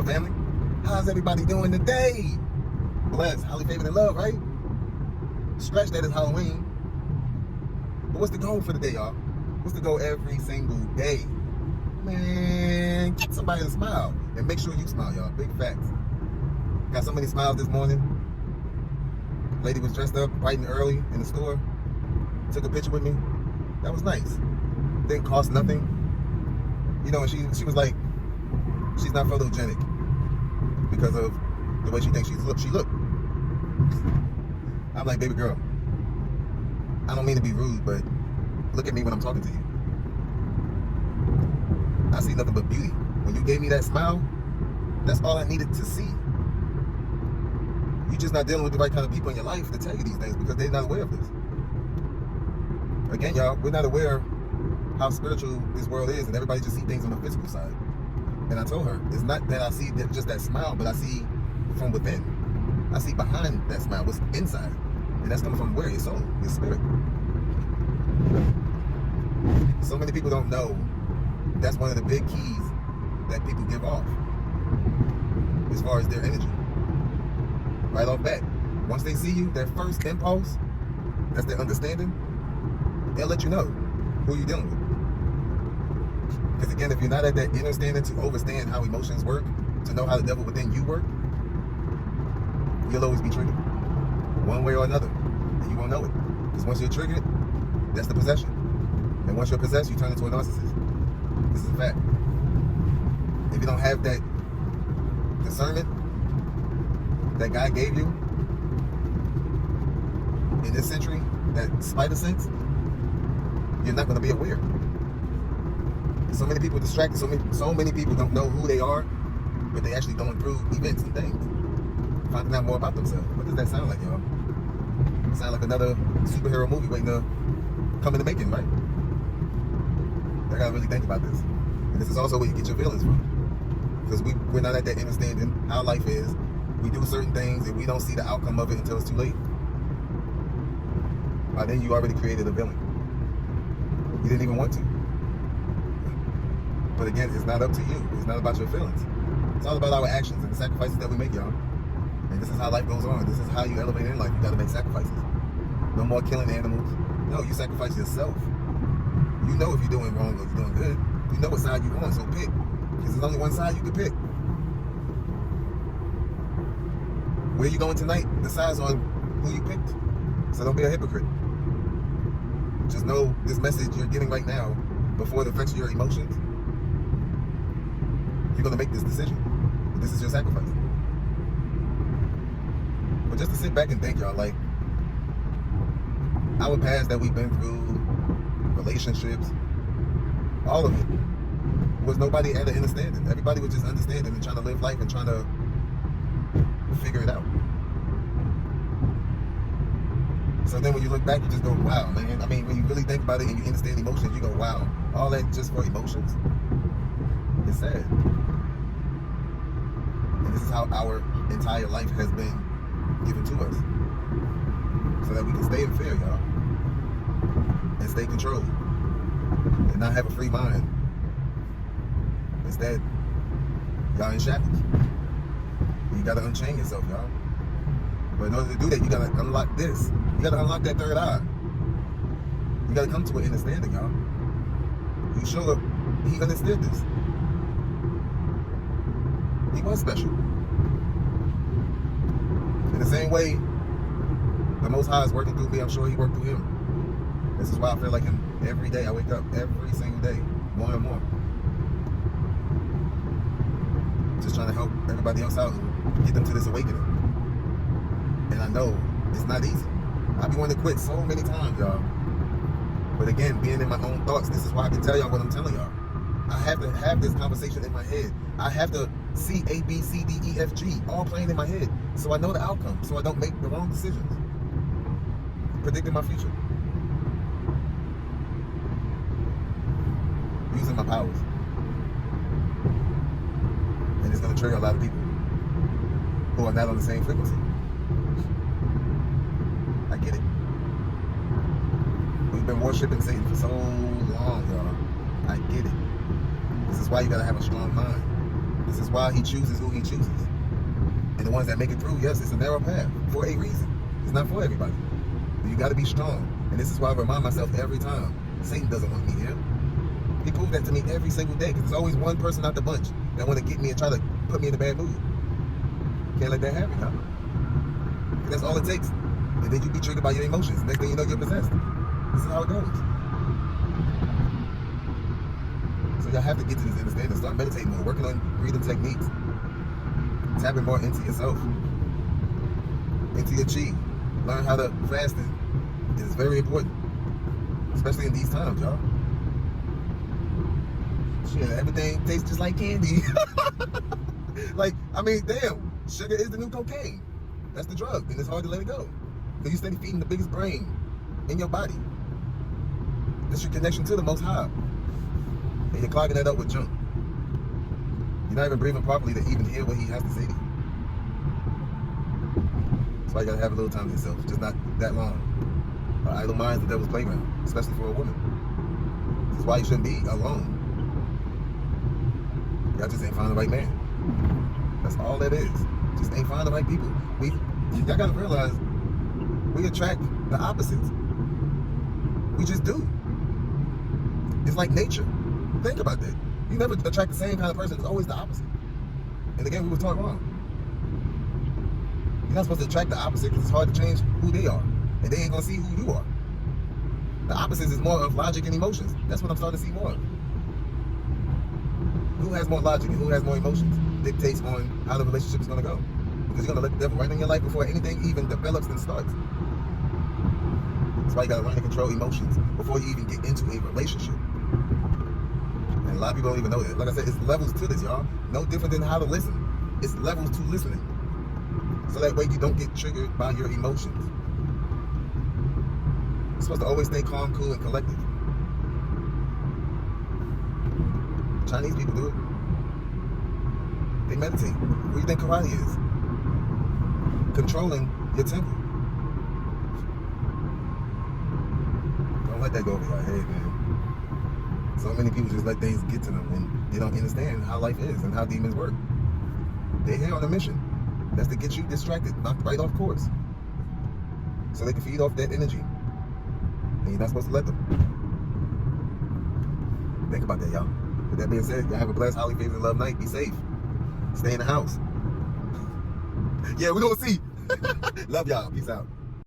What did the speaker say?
up, family? How's everybody doing today? Blessed, highly favored, and love, right? Scratch that is Halloween. But what's the goal for the day, y'all? What's the goal every single day? Man, get somebody to smile. And make sure you smile, y'all. Big facts. Got so many smiles this morning. Lady was dressed up bright and early in the store. Took a picture with me. That was nice. Didn't cost nothing. You know, and she was like, she's not photogenic because of the way she thinks she looked. I'm like, baby girl, I don't mean to be rude, but look at me when I'm talking to you. I see nothing but beauty. When you gave me that smile, that's all I needed to see. You're just not dealing with the right kind of people in your life to tell you these things because they're not aware of this. Again, y'all, we're not aware how spiritual this world is, and everybody just see things on the physical side. And I told her, it's not that I see just that smile, but I see from within. I see behind that smile what's inside. And that's coming from where? Your soul, your spirit. So many people don't know that's one of the big keys that people give off as far as their energy. Right off bat. Once they see you, their first impulse, that's their understanding, they'll let you know who you're dealing with. Because again, if you're not at that understanding to understand how emotions work, to know how the devil within you work, you'll always be triggered. One way or another. And you won't know it. Because once you're triggered, that's the possession. And once you're possessed, you turn into a narcissist. This is a fact. If you don't have that discernment that God gave you in this century, that spider sense, you're not going to be aware. So many people distracted, so many people don't know who they are, but they actually going through events and things. Finding out more about themselves. What does that sound like, y'all? It sounds like another superhero movie waiting to come in the making, right? I gotta really think about this. And this is also where you get your feelings from. Because we're not at that understanding how life is. We do certain things and we don't see the outcome of it until it's too late. By then you already created a villain. You didn't even want to. But again, it's not up to you. It's not about your feelings. It's all about our actions and the sacrifices that we make, y'all. And this is how life goes on. This is how you elevate in life. You gotta make sacrifices. No more killing animals. No, you sacrifice yourself. You know if you're doing wrong or you're doing good. You know what side you're on, so pick. Because there's only one side you can pick. Where you going tonight decides on who you picked. So don't be a hypocrite. Just know this message you're getting right now, before it affects your emotions, you're gonna make this decision. This is your sacrifice. But just to sit back and think, y'all, like, our past that we've been through, relationships, all of it, was nobody at an understanding. Everybody was just understanding and trying to live life and trying to figure it out. So then when you look back, you just go, wow, man. I mean, when you really think about it and you understand emotions, you go, wow, all that just for emotions? It's sad. And this is how our entire life has been given to us. So that we can stay in fear, y'all. And stay controlled. And not have a free mind. Instead, y'all in shackles. You gotta unchain yourself, y'all. But in order to do that, you gotta unlock this. You gotta unlock that third eye. You gotta come to an understanding, y'all. You show up, he understood this. He was special. In the same way, the Most High is working through me, I'm sure he worked through him. This is why I feel like him every day. I wake up every single day, more and more. Just trying to help everybody else out and get them to this awakening. And I know it's not easy. I've been wanting to quit so many times, y'all. But again, being in my own thoughts, this is why I can tell y'all what I'm telling y'all. I have to have this conversation in my head. I have to see A, B, C, D, E, F, G all playing in my head. So I know the outcome, so I don't make the wrong decisions. Predicting my future. Using my powers. And it's going to trigger a lot of people who are not on the same frequency. I get it. We've been worshiping Satan for so long, y'all. I get it. This is why you gotta have a strong mind. This is why he chooses who he chooses. And the ones that make it through, yes, it's a narrow path for a reason. It's not for everybody. You got to be strong. And this is why I remind myself every time, Satan doesn't want me here. He proved that to me every single day, because there's always one person out the bunch that want to get me and try to put me in a bad mood. Can't let that happen, huh? That's all it takes. And then you be triggered by your emotions. Next thing you know, you're possessed. This is how it goes. So y'all have to get to this understanding. Start meditating more, working on breathing techniques, tapping more into yourself, into your chi. Learn how to fast it. It's very important, especially in these times, y'all. Shit, everything tastes just like candy. Like, I mean, damn, sugar is the new cocaine. That's the drug, and it's hard to let it go. Because you steady feeding the biggest brain in your body. That's your connection to the Most High. And you're clogging that up with junk. You're not even breathing properly to even hear what he has to say to you. That's why you gotta have a little time to yourself, just not that long. Idle mind's the devil's playground, especially for a woman. This is why you shouldn't be alone. Y'all just ain't find the right man. That's all that is. Just ain't find the right people. Y'all gotta realize we attract the opposites. We just do. It's like nature. Think about that. You never attract the same kind of person. It's always the opposite. And again, we were taught wrong. You're not supposed to attract the opposite because it's hard to change who they are. And they ain't gonna see who you are. The opposite is more of logic and emotions. That's what I'm starting to see more of. Who has more logic and who has more emotions dictates on how the relationship is gonna go. Because you're gonna let the devil right in your life before anything even develops and starts. That's why you gotta learn to control emotions before you even get into a relationship. And a lot of people don't even know that. Like I said, it's levels to this, y'all. No different than how to listen. It's levels to listening. So that way you don't get triggered by your emotions. You're supposed to always stay calm, cool, and collected. Chinese people do it. They meditate. What do you think karate is? Controlling your temper. Don't let that go over your head, man. So many people just let things get to them and they don't understand how life is and how demons work. They're here on a mission. That's to get you distracted, knocked right off course. So they can feed off that energy. And you're not supposed to let them. Think about that, y'all. With that being said, y'all have a blessed Holly Favors and Love night. Be safe. Stay in the house. Yeah, we're gonna see. Love y'all. Peace out.